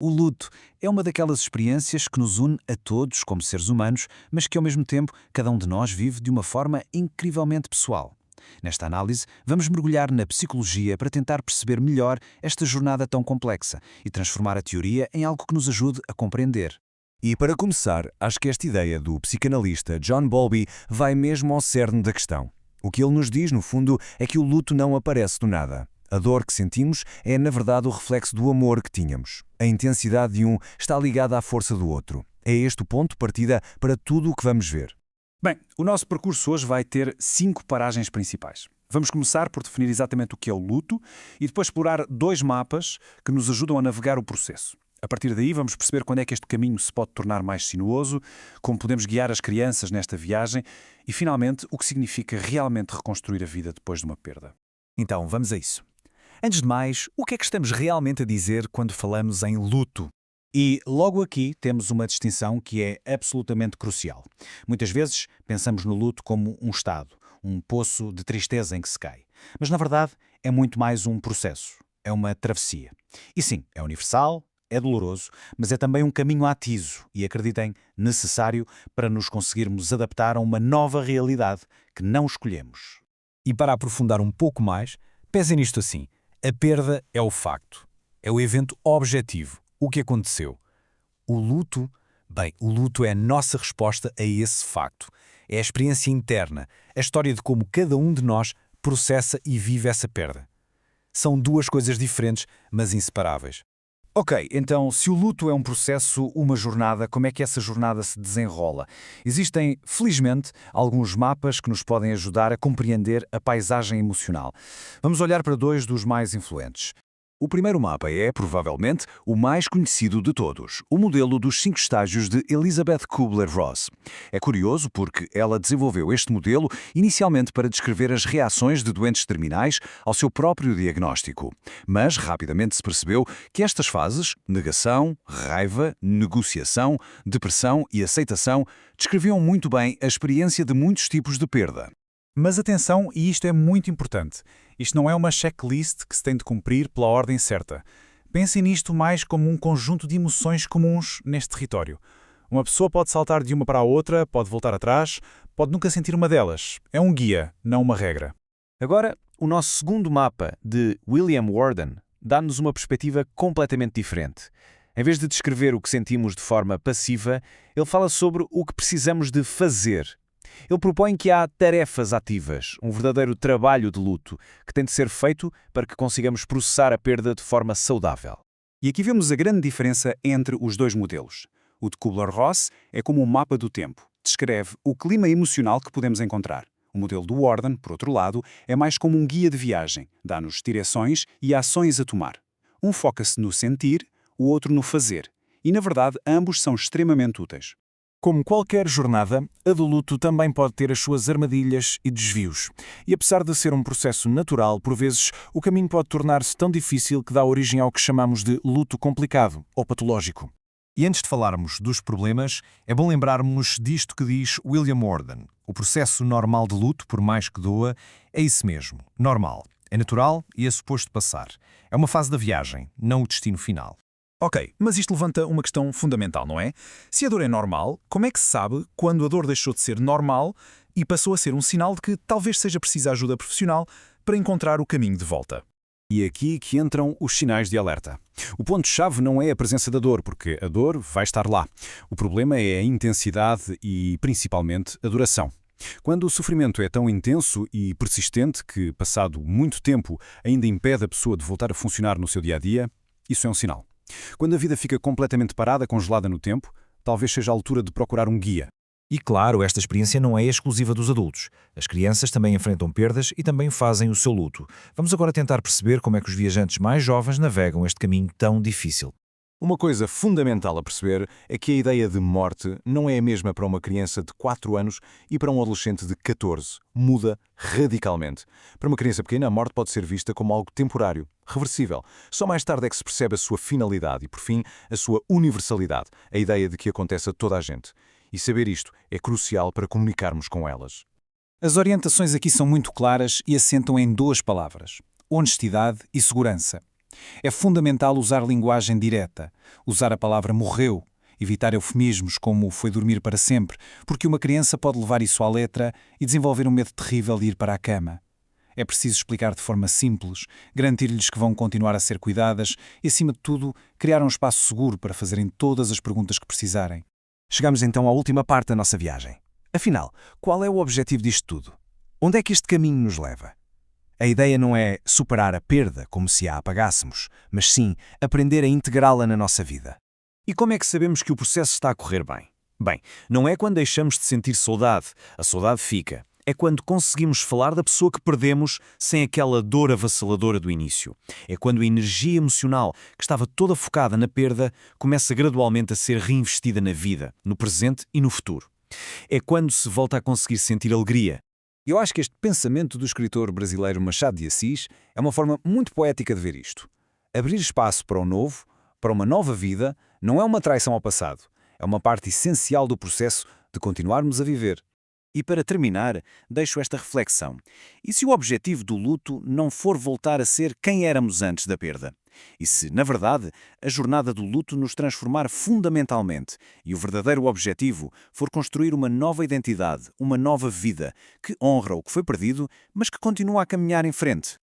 O luto é uma daquelas experiências que nos une a todos como seres humanos, mas que ao mesmo tempo cada um de nós vive de uma forma incrivelmente pessoal. Nesta análise, vamos mergulhar na psicologia para tentar perceber melhor esta jornada tão complexa e transformar a teoria em algo que nos ajude a compreender. E para começar, acho que esta ideia do psicanalista John Bowlby vai mesmo ao cerne da questão. O que ele nos diz, no fundo, é que o luto não aparece do nada. A dor que sentimos é, na verdade, o reflexo do amor que tínhamos. A intensidade de um está ligada à força do outro. É este o ponto de partida para tudo o que vamos ver. Bem, o nosso percurso hoje vai ter 5 paragens principais. Vamos começar por definir exatamente o que é o luto e depois explorar 2 mapas que nos ajudam a navegar o processo. A partir daí, vamos perceber quando é que este caminho se pode tornar mais sinuoso, como podemos guiar as crianças nesta viagem e, finalmente, o que significa realmente reconstruir a vida depois de uma perda. Então, vamos a isso. Antes de mais, o que é que estamos realmente a dizer quando falamos em luto? E logo aqui temos uma distinção que é absolutamente crucial. Muitas vezes pensamos no luto como um estado, um poço de tristeza em que se cai. Mas, na verdade, é muito mais um processo. É uma travessia. E sim, é universal, é doloroso, mas é também um caminho atiso e, acreditem, necessário para nos conseguirmos adaptar a uma nova realidade que não escolhemos. E para aprofundar um pouco mais, pensem nisto assim. A perda é o facto. É o evento objetivo. O que aconteceu? O luto? Bem, o luto é a nossa resposta a esse facto. É a experiência interna, a história de como cada um de nós processa e vive essa perda. São 2 coisas diferentes, mas inseparáveis. Ok, então se o luto é um processo, uma jornada, como é que essa jornada se desenrola? Existem, felizmente, alguns mapas que nos podem ajudar a compreender a paisagem emocional. Vamos olhar para 2 dos mais influentes. O primeiro mapa é, provavelmente, o mais conhecido de todos, o modelo dos 5 estágios de Elizabeth Kubler-Ross. É curioso porque ela desenvolveu este modelo inicialmente para descrever as reações de doentes terminais ao seu próprio diagnóstico. Mas rapidamente se percebeu que estas fases, negação, raiva, negociação, depressão e aceitação, descreviam muito bem a experiência de muitos tipos de perda. Mas atenção, e isto é muito importante, isto não é uma checklist que se tem de cumprir pela ordem certa. Pensem nisto mais como um conjunto de emoções comuns neste território. Uma pessoa pode saltar de uma para a outra, pode voltar atrás, pode nunca sentir uma delas. É um guia, não uma regra. Agora, o nosso segundo mapa, de William Worden, dá-nos uma perspectiva completamente diferente. Em vez de descrever o que sentimos de forma passiva, ele fala sobre o que precisamos de fazer. Ele propõe que há tarefas ativas, um verdadeiro trabalho de luto, que tem de ser feito para que consigamos processar a perda de forma saudável. E aqui vemos a grande diferença entre os 2 modelos. O de Kubler-Ross é como um mapa do tempo. Descreve o clima emocional que podemos encontrar. O modelo do Worden, por outro lado, é mais como um guia de viagem. Dá-nos direções e ações a tomar. Um foca-se no sentir, o outro no fazer. E, na verdade, ambos são extremamente úteis. Como qualquer jornada, a do luto também pode ter as suas armadilhas e desvios. E apesar de ser um processo natural, por vezes, o caminho pode tornar-se tão difícil que dá origem ao que chamamos de luto complicado ou patológico. E antes de falarmos dos problemas, é bom lembrarmos disto que diz William Worden. O processo normal de luto, por mais que doa, é isso mesmo, normal. É natural e é suposto passar. É uma fase da viagem, não o destino final. Ok, mas isto levanta uma questão fundamental, não é? Se a dor é normal, como é que se sabe quando a dor deixou de ser normal e passou a ser um sinal de que talvez seja preciso ajuda profissional para encontrar o caminho de volta? E é aqui que entram os sinais de alerta. O ponto-chave não é a presença da dor, porque a dor vai estar lá. O problema é a intensidade e, principalmente, a duração. Quando o sofrimento é tão intenso e persistente que, passado muito tempo, ainda impede a pessoa de voltar a funcionar no seu dia-a-dia, isso é um sinal. Quando a vida fica completamente parada, congelada no tempo, talvez seja a altura de procurar um guia. E claro, esta experiência não é exclusiva dos adultos. As crianças também enfrentam perdas e também fazem o seu luto. Vamos agora tentar perceber como é que os viajantes mais jovens navegam este caminho tão difícil. Uma coisa fundamental a perceber é que a ideia de morte não é a mesma para uma criança de 4 anos e para um adolescente de 14. Muda radicalmente. Para uma criança pequena, a morte pode ser vista como algo temporário, reversível. Só mais tarde é que se percebe a sua finalidade e, por fim, a sua universalidade, a ideia de que acontece a toda a gente. E saber isto é crucial para comunicarmos com elas. As orientações aqui são muito claras e assentam em 2 palavras: honestidade e segurança. É fundamental usar linguagem direta, usar a palavra morreu, evitar eufemismos como foi dormir para sempre, porque uma criança pode levar isso à letra e desenvolver um medo terrível de ir para a cama. É preciso explicar de forma simples, garantir-lhes que vão continuar a ser cuidadas e, acima de tudo, criar um espaço seguro para fazerem todas as perguntas que precisarem. Chegamos então à última parte da nossa viagem. Afinal, qual é o objetivo disto tudo? Onde é que este caminho nos leva? A ideia não é superar a perda como se a apagássemos, mas sim aprender a integrá-la na nossa vida. E como é que sabemos que o processo está a correr bem? Bem, não é quando deixamos de sentir saudade, a saudade fica. É quando conseguimos falar da pessoa que perdemos sem aquela dor avassaladora do início. É quando a energia emocional, que estava toda focada na perda, começa gradualmente a ser reinvestida na vida, no presente e no futuro. É quando se volta a conseguir sentir alegria. Eu acho que este pensamento do escritor brasileiro Machado de Assis é uma forma muito poética de ver isto. Abrir espaço para o novo, para uma nova vida, não é uma traição ao passado. É uma parte essencial do processo de continuarmos a viver. E para terminar, deixo esta reflexão. E se o objetivo do luto não for voltar a ser quem éramos antes da perda? E se, na verdade, a jornada do luto nos transformar fundamentalmente e o verdadeiro objetivo for construir uma nova identidade, uma nova vida, que honra o que foi perdido, mas que continua a caminhar em frente?